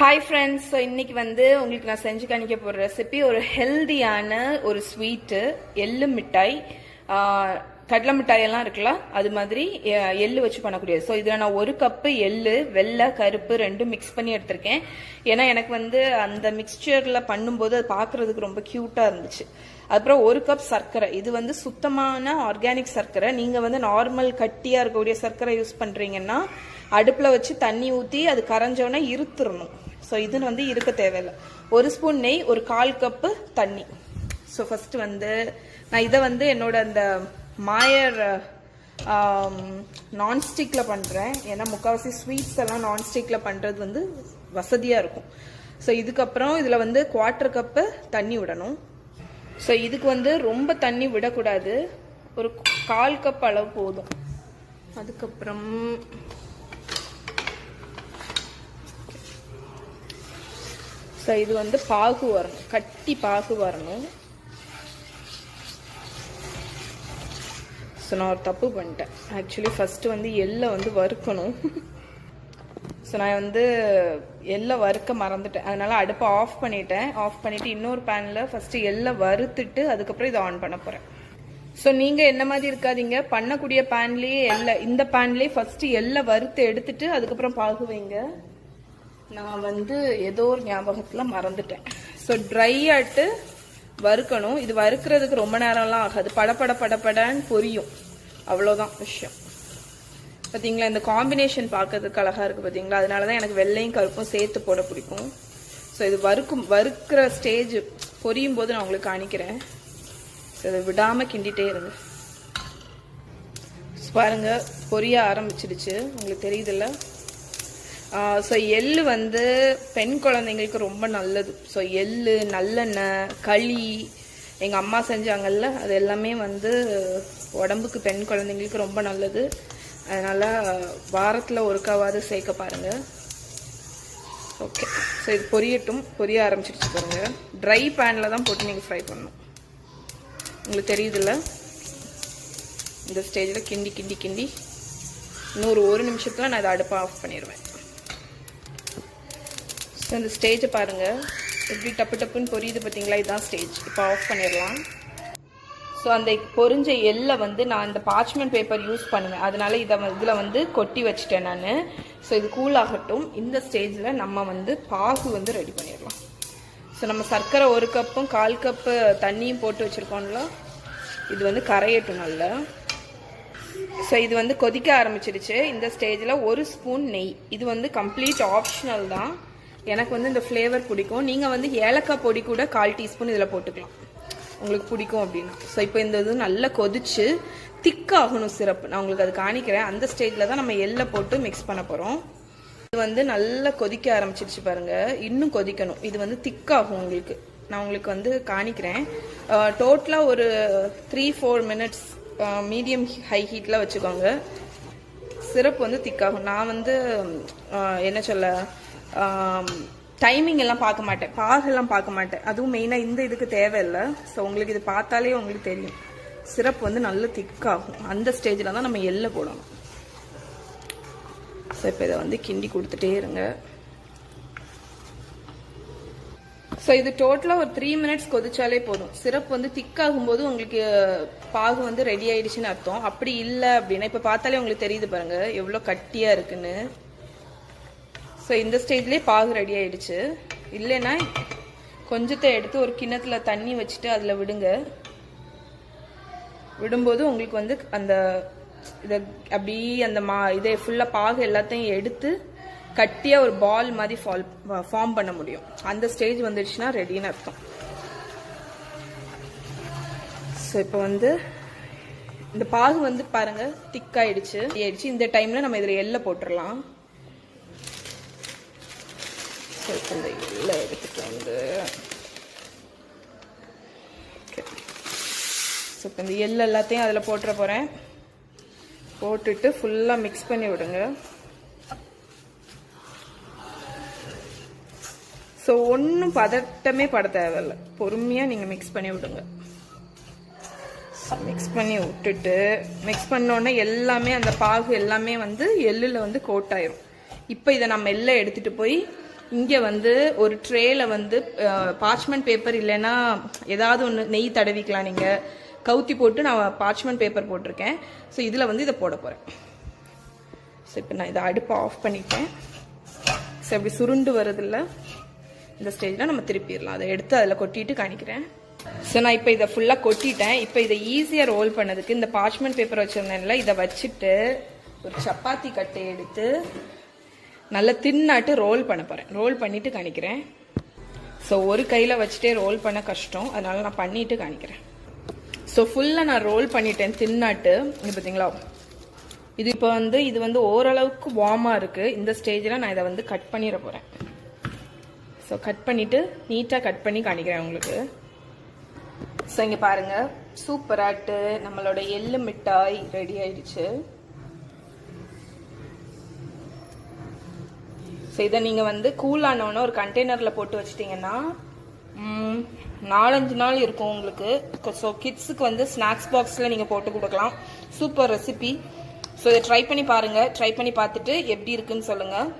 Hi friends, so இன்னைக்கு வந்து உங்களுக்கு நான் செஞ்சு காணிக்க போற ரெசிபி ஒரு ஹெல்தியான ஒரு ஸ்வீட் எள்ளு மிட்டாய். கடலை மிட்டாய் எல்லாம் இருக்குல்ல, அது மாதிரி எள்ளு வச்சு பண்ணக்கூடியது. ஸோ இதில் நான் ஒரு கப்பு எள்ளு, வெள்ளை கருப்பு ரெண்டும் மிக்ஸ் பண்ணி எடுத்திருக்கேன். ஏன்னா எனக்கு வந்து அந்த மிக்சரில் பண்ணும்போது அது பார்க்கறதுக்கு ரொம்ப க்யூட்டாக இருந்துச்சு. அப்புறம் ஒரு கப் சர்க்கரை, இது வந்து சுத்தமான ஆர்கானிக் சர்க்கரை. நீங்கள் வந்து நார்மல் கட்டியாக இருக்கக்கூடிய சர்க்கரை யூஸ் பண்ணுறீங்கன்னா அடுப்பில் வச்சு தண்ணி ஊற்றி அது கரைஞ்சோன்னே இருத்துடணும். ஸோ இது வந்து இருக்க தேவையில்லை. ஒரு ஸ்பூன் நெய், ஒரு 1/4 கப்பு தண்ணி. ஸோ ஃபஸ்ட்டு வந்து நான் இதை வந்து என்னோட அந்த மாயர் நான்ஸ்டிக்கில் பண்ணுறேன். ஏன்னா முக்கால்வாசி ஸ்வீட்ஸ் எல்லாம் நான்ஸ்டிக்கில் பண்ணுறது வந்து வசதியாக இருக்கும். ஸோ இதுக்கப்புறம் இதில் வந்து 1/4 கப்பு தண்ணி விடணும். ஸோ இதுக்கு வந்து ரொம்ப தண்ணி விடக்கூடாது, ஒரு 1/4 கப் அளவு போதும். அதுக்கப்புறம் ஸோ இது வந்து பாகு வரணும், கட்டி பாகு வரணும். ஸோ நான் ஒரு தப்பு பண்ணிட்டேன். ஆக்சுவலி ஃபஸ்ட்டு வந்து எள்ளை வந்து வறுக்கணும். ஸோ நான் வந்து எள்ளை வறுக்க மறந்துட்டேன். அதனால அடுப்பை ஆஃப் பண்ணிட்டேன். ஆஃப் பண்ணிவிட்டு இன்னொரு பேனில் ஃபஸ்ட்டு எள்ளை வறுத்துட்டு அதுக்கப்புறம் இதை ஆன் பண்ண போகிறேன். ஸோ நீங்கள் என்ன மாதிரி இருக்காதீங்க, பண்ணக்கூடிய பேன்லேயே இந்த பேன்லேயே ஃபஸ்ட்டு எள்ளை வறுத்து எடுத்துட்டு அதுக்கப்புறம் பாகு வைங்க. நான் வந்து ஏதோ ஒரு ஞாபகத்தில் மறந்துட்டேன். ஸோ ட்ரை ஆட்டு வறுக்கணும். இது வறுக்கிறதுக்கு ரொம்ப நேரம்லாம் ஆகாது, படப்படன்னு பொரியும், அவ்வளோதான் விஷயம். பார்த்தீங்களா, இந்த காம்பினேஷன் பார்க்கறதுக்கு அழகாக இருக்குது பார்த்தீங்களா. அதனால தான் எனக்கு வெள்ளையும் கருப்பும் சேர்த்து போட பிடிக்கும். ஸோ இது வறுக்கிற ஸ்டேஜ் பொரியும் போது நான் உங்களுக்கு காணிக்கிறேன். ஸோ இதை விடாமல் கிண்டிகிட்டே இருங்க. பாருங்க, பொரிய ஆரம்பிச்சிடுச்சு, உங்களுக்கு தெரியுதுல்ல. ஸோ எள்ளு வந்து பெண் குழந்தைங்களுக்கு ரொம்ப நல்லது. ஸோ எள்ளு, நல்லெண்ணெய், களி எங்கள் அம்மா செஞ்சாங்கல்ல, அது எல்லாமே வந்து உடம்புக்கு பெண் குழந்தைங்களுக்கு ரொம்ப நல்லது. அதனால் வாரத்தில் ஒருக்காவது சேர்க்க பாருங்கள். ஓகே, ஸோ இது பொரியட்டும். பொரிய ஆரம்பிச்சிருச்சு பாருங்க. ட்ரை பேனில் தான் போட்டு நீங்கள் ஃப்ரை பண்ணணும், உங்களுக்கு தெரியுதுல்ல. இந்த ஸ்டேஜில் கிண்டி இன்னொரு 1 நிமிஷத்தில் நான் இதை அடுப்பை ஆஃப் பண்ணிடுவேன். ஸோ இந்த ஸ்டேஜை பாருங்கள், எப்படி டப்புன்னு பொரியுது பார்த்தீங்களா. இதுதான் ஸ்டேஜ். இப்போ ஆஃப் பண்ணிடலாம். ஸோ அந்த பொரிஞ்ச எள்ளை வந்து நான் இந்த பார்ச்மெண்ட் பேப்பர் யூஸ் பண்ணுவேன், அதனால இதில் வந்து கொட்டி வச்சுட்டேன் நான். ஸோ இது கூல் ஆகட்டும். இந்த ஸ்டேஜில் நம்ம வந்து பாகு வந்து ரெடி பண்ணிடலாம். ஸோ நம்ம சர்க்கரை 1 கப்பும் 1/4 கப்பு தண்ணியும் போட்டு வச்சுருக்கோம்ல, இது வந்து கரையட்டும் நல்லா. ஸோ இது வந்து கொதிக்க ஆரம்பிச்சிருச்சு. இந்த ஸ்டேஜில் 1 ஸ்பூன் நெய், இது வந்து கம்ப்ளீட் ஆப்ஷனல் தான். எனக்கு வந்து இந்த ஃப்ளேவர் பிடிக்கும். நீங்கள் வந்து ஏலக்காய் பொடி கூட 1/4 டீஸ்பூன் இதில் போட்டுக்கலாம், உங்களுக்கு பிடிக்கும் அப்படின்னா. ஸோ இப்போ இந்த இது நல்லா கொதிச்சு திக்காகணும் சிரப்பு. நான் உங்களுக்கு அது காணிக்கிறேன். அந்த ஸ்டேஜில் தான் நம்ம எள்ளை போட்டு மிக்ஸ் பண்ண போகிறோம். இது வந்து நல்லா கொதிக்க ஆரம்பிச்சிருச்சு பாருங்கள், இன்னும் கொதிக்கணும். இது வந்து திக்காகும் உங்களுக்கு. நான் உங்களுக்கு வந்து காணிக்கிறேன். டோட்டலாக ஒரு 3-4 மினிட்ஸ் மீடியம் ஹை ஹீட்டில் வச்சுக்கோங்க. சிரப்பு வந்து திக்காகும். நான் வந்து என்ன சொல்ல, டைமிங் எல்லாம் பார்க்க மாட்டேன், பாகெல்லாம் பார்க்க மாட்டேன். அதுவும் மெயினாக இந்த இதுக்கு தேவையில்லை. ஸோ உங்களுக்கு இது பார்த்தாலே உங்களுக்கு தெரியும், சிரப்பு வந்து நல்ல திக்காகும். அந்த ஸ்டேஜில் தான் நம்ம எள்ளை போடணும். ஸோ இப்போ இதை வந்து கிண்டி கொடுத்துட்டே இருங்க. ஸோ இது டோட்டலாக ஒரு 3 மினிட்ஸ் கொதிச்சாலே போதும். சிரப் வந்து திக்காகும்போது உங்களுக்கு பாகு வந்து ரெடி ஆயிடுச்சுன்னு அர்த்தம். அப்படி இல்லை அப்படின்னா இப்போ பார்த்தாலே உங்களுக்கு தெரியுது பாருங்க எவ்வளோ கட்டியாக இருக்குன்னு. ஸோ இந்த ஸ்டேஜ்லேயே பாகு ரெடி ஆயிடுச்சு. இல்லைன்னா கொஞ்சத்தை எடுத்து ஒரு கிண்ணத்தில் தண்ணி வச்சுட்டு அதில் விடுங்க. விடும்போது உங்களுக்கு வந்து அந்த இதை அப்படி அந்த இதை ஃபுல்லாக பாகு எல்லாத்தையும் எடுத்து கட்டியாக ஒரு பால் மாதிரி ஃபார்ம் பண்ண முடியும். அந்த ஸ்டேஜ் வந்துடுச்சுன்னா ரெடின்னு அர்த்தம். ஸோ இப்போ வந்து இந்த பாகு வந்து பாருங்கள் திக்காயிடுச்சு. இந்த டைமில் நம்ம இதில் எள்ளை போட்டுடலாம். ஸோ இப்போ இந்த எள்ளை எடுத்துகிட்டு வந்து ஸோ இப்போ இந்த எள்ளு எல்லாத்தையும் அதில் போட்டுற போகிறேன். போட்டுட்டு ஃபுல்லாக மிக்ஸ் பண்ணி விடுங்க. ஸோ ஒன்றும் பதட்டமே பட தேவையில்லை, பொறுமையாக நீங்கள் மிக்ஸ் பண்ணி விடுங்க. மிக்ஸ் பண்ணி விட்டுட்டு மிக்ஸ் பண்ணோன்னே எல்லாமே அந்த பாகு எல்லாமே வந்து எள்ளில் வந்து கோட் ஆயிரும். இப்போ இதை நம்ம எல்லாம் எடுத்துகிட்டு போய் இங்கே வந்து ஒரு ட்ரேல வந்து பார்ச்மெண்ட் பேப்பர் இல்லைன்னா ஏதாவது ஒன்று நெய் தடவிக்கலாம். நீங்கள் கவுத்தி போட்டு நான் பார்ச்மெண்ட் பேப்பர் போட்டிருக்கேன். ஸோ இதில் வந்து இதை போட போகிறேன். ஸோ இப்போ நான் இதை அடுப்பை ஆஃப் பண்ணிட்டேன். ஸோ இப்படி சுருண்டு வருதில்ல, இந்த ஸ்டேஜில் நம்ம திருப்பிடலாம். அதை எடுத்து அதில் கொட்டிட்டு காணிக்கிறேன். ஸோ நான் இப்போ இதை ஃபுல்லாக கொட்டிட்டேன். இப்போ இதை ஈஸியாக ரோல் பண்ணதுக்கு இந்த பார்ச்மெண்ட் பேப்பர் வச்சுருந்தேன்ல, இதை வச்சுட்டு ஒரு சப்பாத்தி கட்டை எடுத்து நல்லா தின்னாட்டு ரோல் பண்ண போகிறேன். ரோல் பண்ணிவிட்டு காணிக்கிறேன். ஸோ ஒரு கையில் வச்சுட்டே ரோல் பண்ண கஷ்டம், அதனால நான் பண்ணிவிட்டு காணிக்கிறேன். ஸோ ஃபுல்லாக நான் ரோல் பண்ணிட்டேன் தின்னாட்டு. இது பார்த்தீங்களா, இது இப்போ வந்து இது வந்து ஓரளவுக்கு வார்மாக இருக்குது. இந்த ஸ்டேஜில் நான் இதை வந்து கட் பண்ணிட போகிறேன். ஸோ கட் பண்ணிவிட்டு நீட்டாக கட் பண்ணி காணிக்கிறேன் உங்களுக்கு. ஸோ இங்கே பாருங்கள், சூப்பராட்டு நம்மளோட எள்ளு மிட்டாய் ரெடி ஆயிடுச்சு. ஸோ இதை நீங்கள் வந்து கூலானோன்னு ஒரு கண்டெய்னரில் போட்டு வச்சிட்டிங்கன்னா 4-5 நாள் இருக்கும் உங்களுக்கு. ஸோ கிட்ஸுக்கு வந்து ஸ்நாக்ஸ் பாக்ஸில் நீங்கள் போட்டு கொடுக்கலாம். Super recipe. ஸோ இதை ட்ரை பண்ணி பாருங்கள். ட்ரை பண்ணி பார்த்துட்டு எப்படி இருக்குன்னு சொல்லுங்கள்.